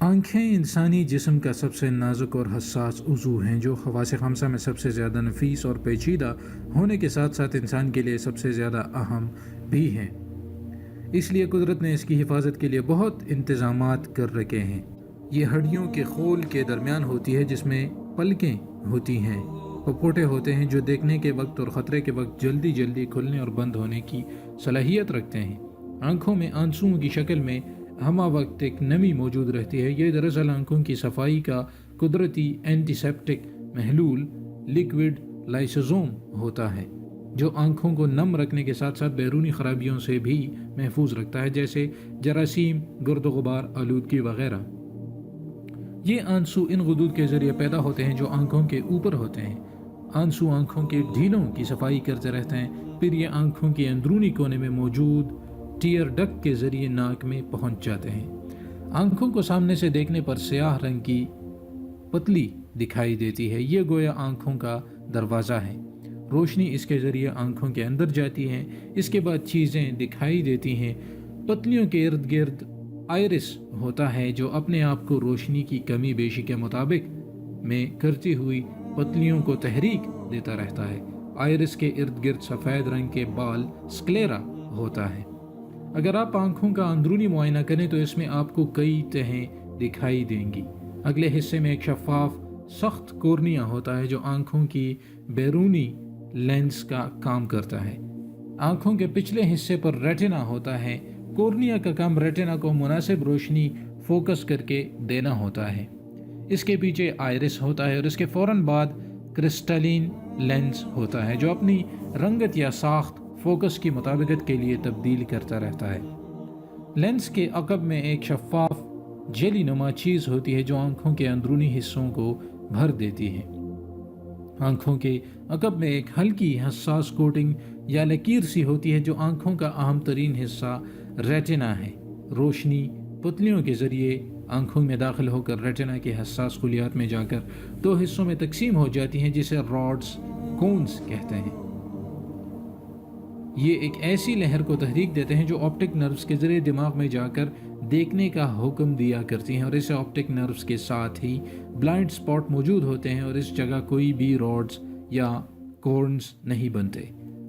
آنکھیں انسانی جسم کا سب سے نازک اور حساس عضو ہیں، جو حواس خمسہ میں سب سے زیادہ نفیس اور پیچیدہ ہونے کے ساتھ ساتھ انسان کے لیے سب سے زیادہ اہم بھی ہیں۔ اس لیے قدرت نے اس کی حفاظت کے لیے بہت انتظامات کر رکھے ہیں۔ یہ ہڈیوں کے خول کے درمیان ہوتی ہے، جس میں پلکیں ہوتی ہیں، پپوٹے ہوتے ہیں جو دیکھنے کے وقت اور خطرے کے وقت جلدی جلدی کھلنے اور بند ہونے کی صلاحیت رکھتے ہیں۔ آنکھوں میں آنسوؤں کی شکل میں ہمہ وقت ایک نمی موجود رہتی ہے۔ یہ دراصل آنکھوں کی صفائی کا قدرتی اینٹی سیپٹک محلول لیکوڈ لائسوزوم ہوتا ہے، جو آنکھوں کو نم رکھنے کے ساتھ ساتھ بیرونی خرابیوں سے بھی محفوظ رکھتا ہے، جیسے جراثیم، گرد و غبار، آلودگی وغیرہ۔ یہ آنسو ان غدود کے ذریعے پیدا ہوتے ہیں جو آنکھوں کے اوپر ہوتے ہیں۔ آنسو آنکھوں کے ڈھیلوں کی صفائی کرتے رہتے ہیں، پھر یہ آنکھوں کے اندرونی کونے میں موجود ٹیئر ڈکٹ کے ذریعے ناک میں پہنچ جاتے ہیں۔ آنکھوں کو سامنے سے دیکھنے پر سیاہ رنگ کی پتلی دکھائی دیتی ہے۔ یہ گویا آنکھوں کا دروازہ ہے۔ روشنی اس کے ذریعے آنکھوں کے اندر جاتی ہے۔ اس کے بعد چیزیں دکھائی دیتی ہیں۔ پتلیوں کے ارد گرد آئرس ہوتا ہے، جو اپنے آپ کو روشنی کی کمی بیشی کے مطابق میں کرتی ہوئی پتلیوں کو تحریک دیتا رہتا ہے۔ آئرس کے ارد گرد سفید رنگ کے بال سکلیرا ہوتا ہے۔ اگر آپ آنکھوں کا اندرونی معائنہ کریں تو اس میں آپ کو کئی تہیں دکھائی دیں گی۔ اگلے حصے میں ایک شفاف سخت کورنیا ہوتا ہے، جو آنکھوں کی بیرونی لینس کا کام کرتا ہے۔ آنکھوں کے پچھلے حصے پر ریٹنا ہوتا ہے۔ کورنیا کا کام ریٹنا کو مناسب روشنی فوکس کر کے دینا ہوتا ہے۔ اس کے پیچھے آئرس ہوتا ہے اور اس کے فوراً بعد کرسٹلین لینس ہوتا ہے، جو اپنی رنگت یا ساخت فوکس کی مطابقت کے لیے تبدیل کرتا رہتا ہے۔ لینس کے عقب میں ایک شفاف جیلی نما چیز ہوتی ہے جو آنکھوں کے اندرونی حصوں کو بھر دیتی ہے۔ آنکھوں کے عقب میں ایک ہلکی حساس کوٹنگ یا لکیر سی ہوتی ہے جو آنکھوں کا اہم ترین حصہ ریٹنا ہے۔ روشنی پتلیوں کے ذریعے آنکھوں میں داخل ہو کر ریٹنا کے حساس خلیات میں جا کر دو حصوں میں تقسیم ہو جاتی ہیں، جسے راڈز کونز کہتے ہیں۔ یہ ایک ایسی لہر کو تحریک دیتے ہیں جو آپٹک نروز کے ذریعے دماغ میں جا کر دیکھنے کا حکم دیا کرتی ہیں، اور اس آپٹک نروز کے ساتھ ہی بلائنڈ سپاٹ موجود ہوتے ہیں اور اس جگہ کوئی بھی راڈز یا کورنز نہیں بنتے۔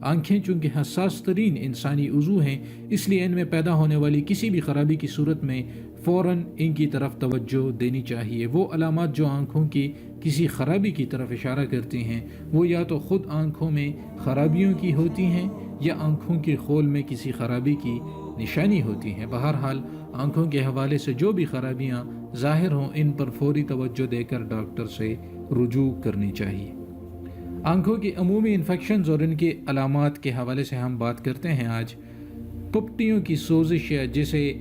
آنکھیں چونکہ حساس ترین انسانی عضو ہیں، اس لیے ان میں پیدا ہونے والی کسی بھی خرابی کی صورت میں فوراً ان کی طرف توجہ دینی چاہیے۔ وہ علامات جو آنکھوں کی کسی خرابی کی طرف اشارہ کرتی ہیں، وہ یا تو خود آنکھوں میں خرابیوں کی ہوتی ہیں یا آنکھوں کے خول میں کسی خرابی کی نشانی ہوتی ہیں۔ بہرحال آنکھوں کے حوالے سے جو بھی خرابیاں ظاہر ہوں، ان پر فوری توجہ دے کر ڈاکٹر سے رجوع کرنی چاہیے۔ آنکھوں کی عمومی انفیکشنز اور ان کے علامات کے حوالے سے ہم بات کرتے ہیں آج۔ پپٹیوں کی سوزش یا جسے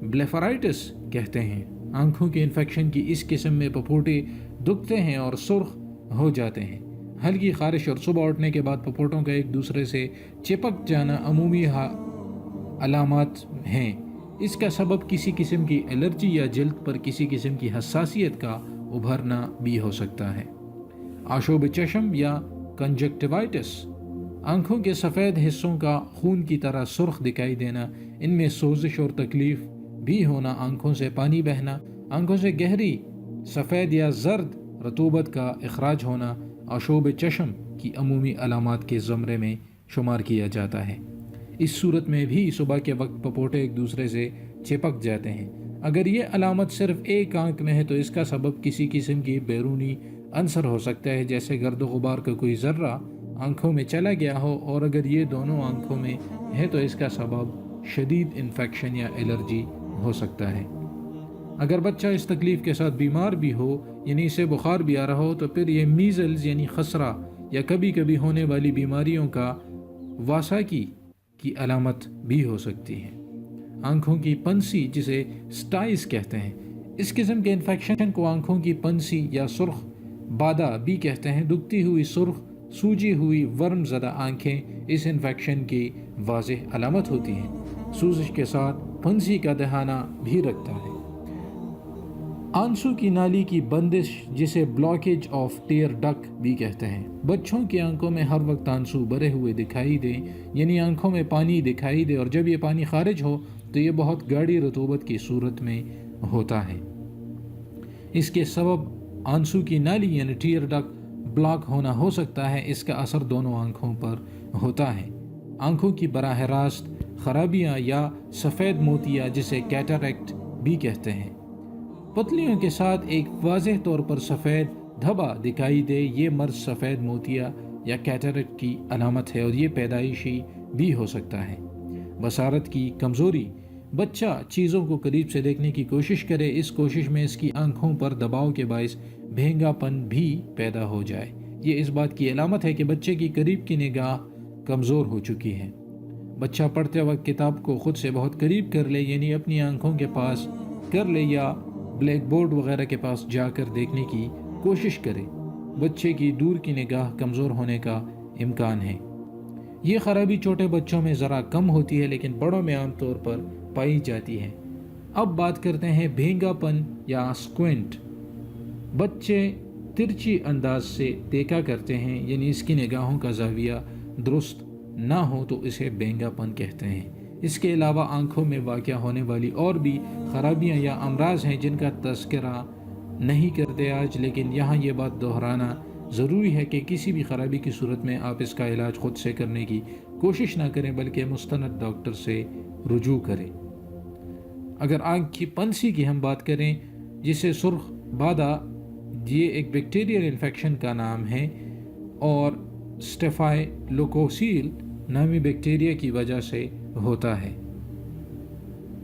بلیفرائٹس کہتے ہیں، آنکھوں کی انفیکشن کی اس قسم میں پپوٹے دکھتے ہیں اور سرخ ہو جاتے ہیں۔ ہلکی خارش اور صبح اٹھنے کے بعد پپوٹوں کا ایک دوسرے سے چپک جانا عمومی علامات ہیں۔ اس کا سبب کسی قسم کی الرجی یا جلد پر کسی قسم کی حساسیت کا ابھرنا بھی ہو سکتا ہے۔ آشوب چشم یا کنجکٹیوائٹس، آنکھوں کے سفید حصوں کا خون کی طرح سرخ دکھائی دینا، ان میں سوزش اور تکلیف بھی ہونا، آنکھوں سے پانی بہنا، آنکھوں سے گہری سفید یا زرد رطوبت کا اخراج ہونا، آشوب چشم کی عمومی علامات کے زمرے میں شمار کیا جاتا ہے۔ اس صورت میں بھی صبح کے وقت پپوٹے ایک دوسرے سے چپک جاتے ہیں۔ اگر یہ علامت صرف ایک آنکھ میں ہے تو اس کا سبب کسی قسم کی بیرونی عنصر ہو سکتا ہے، جیسے گرد و غبار کا کوئی ذرہ آنکھوں میں چلا گیا ہو، اور اگر یہ دونوں آنکھوں میں ہے تو اس کا سبب شدید انفیکشن یا الرجی ہو سکتا ہے۔ اگر بچہ اس تکلیف کے ساتھ بیمار بھی ہو، یعنی اسے بخار بھی آ رہا ہو، تو پھر یہ میزلز یعنی خسرہ یا کبھی کبھی ہونے والی بیماریوں کا واساکی کی علامت بھی ہو سکتی ہے۔ آنکھوں کی پنسی، جسے سٹائس کہتے ہیں، اس قسم کے انفیکشن کو آنکھوں کی پنسی یا سرخ بادہ بھی کہتے ہیں۔ دکھتی ہوئی سرخ سوجی ہوئی ورم زدہ آنکھیں اس انفیکشن کی واضح علامت ہوتی ہیں۔ سوزش کے ساتھ پھنسی کا دہانہ بھی رکھتا ہے۔ آنسو کی نالی کی بندش، جسے بلاکیج آف ٹیئر ڈک بھی کہتے ہیں۔ بچوں کی آنکھوں میں ہر وقت آنسو بھرے ہوئے دکھائی دیں، یعنی آنکھوں میں پانی دکھائی دے، اور جب یہ پانی خارج ہو تو یہ بہت گاڑھی رطوبت کی صورت میں ہوتا ہے۔ اس کے سبب آنسو کی نالی یعنی ٹیئر ڈک بلاک ہونا ہو سکتا ہے۔ اس کا اثر دونوں آنکھوں پر ہوتا ہے۔ آنکھوں کی براہ راست خرابیاں یا سفید موتیا جسے کیٹریکٹ بھی کہتے ہیں، پتلیوں کے ساتھ ایک واضح طور پر سفید دھبا دکھائی دے، یہ مرض سفید موتیا یا کیٹریکٹ کی علامت ہے اور یہ پیدائشی بھی ہو سکتا ہے۔ بصارت کی کمزوری، بچہ چیزوں کو قریب سے دیکھنے کی کوشش کرے، اس کوشش میں اس کی آنکھوں پر دباؤ کے باعث بھینگا پن بھی پیدا ہو جائے، یہ اس بات کی علامت ہے کہ بچے کی قریب کی نگاہ کمزور ہو چکی ہے۔ بچہ پڑھتے وقت کتاب کو خود سے بہت قریب کر لے، یعنی اپنی آنکھوں کے پاس کر لے یا بلیک بورڈ وغیرہ کے پاس جا کر دیکھنے کی کوشش کرے، بچے کی دور کی نگاہ کمزور ہونے کا امکان ہے۔ یہ خرابی چھوٹے بچوں میں ذرا کم ہوتی ہے لیکن بڑوں میں عام طور پر پائی جاتی ہے۔ اب بات کرتے ہیں بھینگا پن یا سکوینٹ۔ بچے ترچھی انداز سے دیکھا کرتے ہیں، یعنی اس کی نگاہوں کا زاویہ درست نہ ہو تو اسے بھینگا پن کہتے ہیں۔ اس کے علاوہ آنکھوں میں واقع ہونے والی اور بھی خرابیاں یا امراض ہیں جن کا تذکرہ نہیں کرتے آج، لیکن یہاں یہ بات دہرانا ضروری ہے کہ کسی بھی خرابی کی صورت میں آپ اس کا علاج خود سے کرنے کی کوشش نہ کریں بلکہ مستند ڈاکٹر سے رجوع کریں۔ اگر آنکھ کی پنسی کی ہم بات کریں جسے سرخ بادہ، یہ ایک بیکٹیریل انفیکشن کا نام ہے اور اسٹیفائی لوکوسیل نامی بیکٹیریا کی وجہ سے ہوتا ہے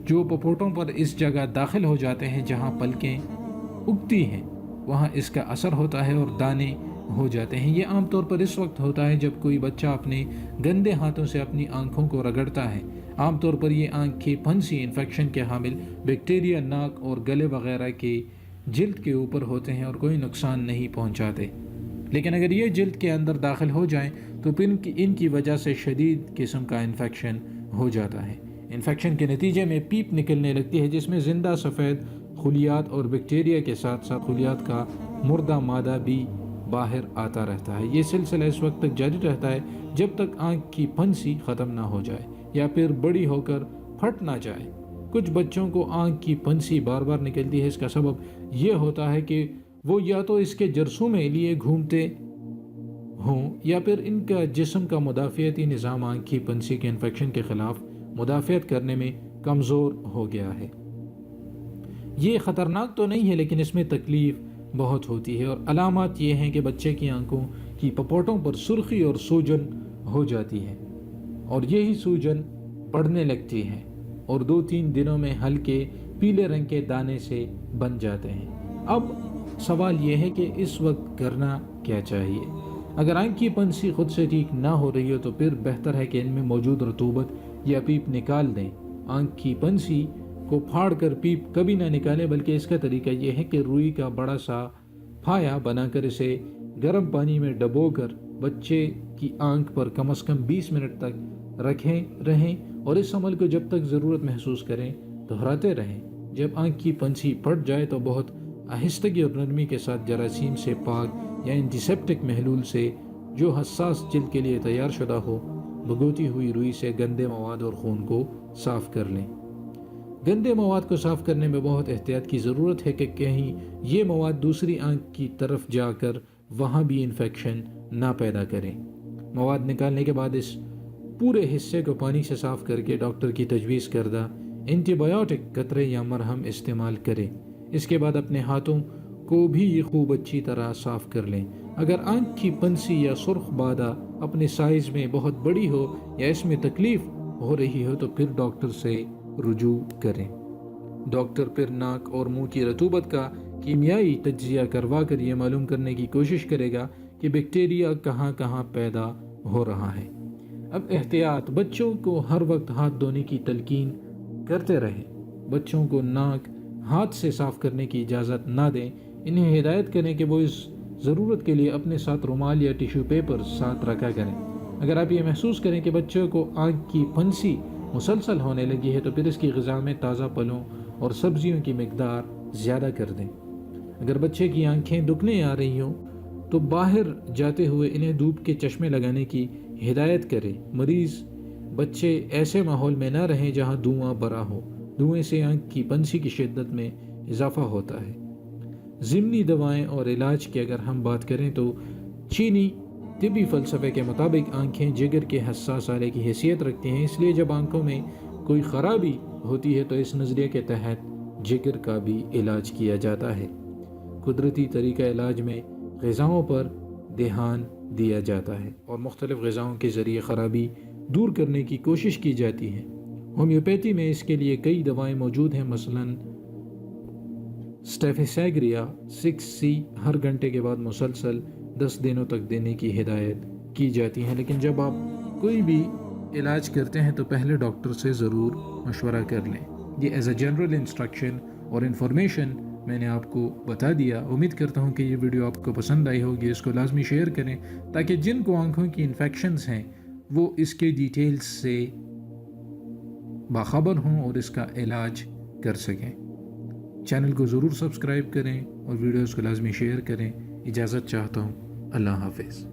جو پپوٹوں پر اس جگہ داخل ہو جاتے ہیں جہاں پلکیں اگتی ہیں، وہاں اس کا اثر ہوتا ہے اور دانے ہو جاتے ہیں۔ یہ عام طور پر اس وقت ہوتا ہے جب کوئی بچہ اپنے گندے ہاتھوں سے اپنی آنکھوں کو رگڑتا ہے۔ عام طور پر یہ آنکھ کی پھنسی انفیکشن کے حامل بیکٹیریا ناک اور گلے وغیرہ کے جلد کے اوپر ہوتے ہیں اور کوئی نقصان نہیں پہنچاتے، لیکن اگر یہ جلد کے اندر داخل ہو جائیں تو پھر ان کی وجہ سے شدید قسم کا انفیکشن ہو جاتا ہے۔ انفیکشن کے نتیجے میں پیپ نکلنے لگتی ہے جس میں زندہ سفید خلیات اور بیکٹیریا کے ساتھ ساتھ خلیات کا مردہ مادہ بھی باہر آتا رہتا ہے۔ یہ سلسلہ اس وقت تک جاری رہتا ہے جب تک آنکھ کی پھنسی ختم نہ ہو جائے یا پھر بڑی ہو کر پھٹ نہ جائے۔ کچھ بچوں کو آنکھ کی پھنسی بار بار نکلتی ہے، اس کا سبب یہ ہوتا ہے کہ وہ یا تو اس کے جرثومے لیے گھومتے ہوں یا پھر ان کا جسم کا مدافعتی نظام آنکھ کی پھنسی کے انفیکشن کے خلاف مدافعت کرنے میں کمزور ہو گیا ہے۔ یہ خطرناک تو نہیں ہے لیکن اس میں تکلیف بہت ہوتی ہے، اور علامات یہ ہیں کہ بچے کی آنکھوں کی پپوٹوں پر سرخی اور سوجن ہو جاتی ہے اور یہی سوجن بڑھنے لگتی ہے اور 2-3 دنوں میں ہلکے پیلے رنگ کے دانے سے بن جاتے ہیں۔ اب سوال یہ ہے کہ اس وقت کرنا کیا چاہیے؟ اگر آنکھ کی پھنسی خود سے ٹھیک نہ ہو رہی ہو تو پھر بہتر ہے کہ ان میں موجود رطوبت یا پیپ نکال دیں۔ آنکھ کی پھنسی کو پھاڑ کر پیپ کبھی نہ نکالیں، بلکہ اس کا طریقہ یہ ہے کہ روئی کا بڑا سا پھایا بنا کر اسے گرم پانی میں ڈبو کر بچے کی آنکھ پر کم از کم 20 منٹ تک رہیں اور اس عمل کو جب تک ضرورت محسوس کریں دہراتے رہیں۔ جب آنکھ کی پھنسی پھٹ جائے تو بہت آہستگی اور نرمی کے ساتھ جراثیم سے پاک یا اینٹیسیپٹک محلول سے جو حساس جلد کے لیے تیار شدہ ہو بھگوتی ہوئی روئی سے گندے مواد اور خون کو صاف کر لیں۔ گندے مواد کو صاف کرنے میں بہت احتیاط کی ضرورت ہے کہ کہیں یہ مواد دوسری آنکھ کی طرف جا کر وہاں بھی انفیکشن نہ پیدا کریں۔ مواد نکالنے کے بعد اس پورے حصے کو پانی سے صاف کر کے ڈاکٹر کی تجویز کردہ اینٹی بایوٹک قطرے یا مرہم استعمال کریں۔ اس کے بعد اپنے ہاتھوں کو بھی یہ خوب اچھی طرح صاف کر لیں۔ اگر آنکھ کی پھنسی یا سرخ بادہ اپنے سائز میں بہت بڑی ہو یا اس میں تکلیف ہو رہی ہو تو پھر ڈاکٹر سے رجوع کریں۔ ڈاکٹر پھر ناک اور منہ کی رطوبت کا کیمیائی تجزیہ کروا کر یہ معلوم کرنے کی کوشش کرے گا کہ بیکٹیریا کہاں کہاں پیدا ہو رہا ہے۔ اب احتیاط، بچوں کو ہر وقت ہاتھ دھونے کی تلقین کرتے رہیں۔ بچوں کو ناک ہاتھ سے صاف کرنے کی اجازت نہ دیں۔ انہیں ہدایت کریں کہ وہ اس ضرورت کے لیے اپنے ساتھ رومال یا ٹیشو پیپر ساتھ رکھا کریں۔ اگر آپ یہ محسوس کریں کہ بچوں کو آنکھ کی پھنسی مسلسل ہونے لگی ہے تو پھر اس کی غذا میں تازہ پھلوں اور سبزیوں کی مقدار زیادہ کر دیں۔ اگر بچے کی آنکھیں دکھنے آ رہی ہوں تو باہر جاتے ہوئے انہیں دھوپ کے چشمے لگانے کی ہدایت کریں۔ مریض بچے ایسے ماحول میں نہ رہیں جہاں دھواں بھرا ہو، دھوئیں سے آنکھ کی پھنسی کی شدت میں اضافہ ہوتا ہے۔ ضمنی دوائیں اور علاج کی اگر ہم بات کریں تو چینی طبی فلسفے کے مطابق آنکھیں جگر کے حساس آلے کی حیثیت رکھتی ہیں، اس لیے جب آنکھوں میں کوئی خرابی ہوتی ہے تو اس نظریے کے تحت جگر کا بھی علاج کیا جاتا ہے۔ قدرتی طریقہ علاج میں غذاؤں پر دھیان دیا جاتا ہے اور مختلف غذاؤں کے ذریعے خرابی دور کرنے کی کوشش کی جاتی ہے۔ ہومیوپیتھی میں اس کے لیے کئی دوائیں موجود ہیں، مثلاً اسٹیفیسیگریا 6C ہر گھنٹے کے بعد مسلسل 10 دنوں تک دینے کی ہدایت کی جاتی ہے، لیکن جب آپ کوئی بھی علاج کرتے ہیں تو پہلے ڈاکٹر سے ضرور مشورہ کر لیں۔ یہ ایز اے جنرل انسٹرکشن اور انفارمیشن میں نے آپ کو بتا دیا۔ امید کرتا ہوں کہ یہ ویڈیو آپ کو پسند آئی ہوگی، اس کو لازمی شیئر کریں تاکہ جن کو آنکھوں کی انفیکشنز ہیں وہ اس کے ڈیٹیلز سے باخبر ہوں اور اس کا علاج کر سکیں۔ چینل کو ضرور سبسکرائب کریں اور ویڈیوز کو لازمی شیئر کریں۔ اجازت چاہتا ہوں، اللہ حافظ۔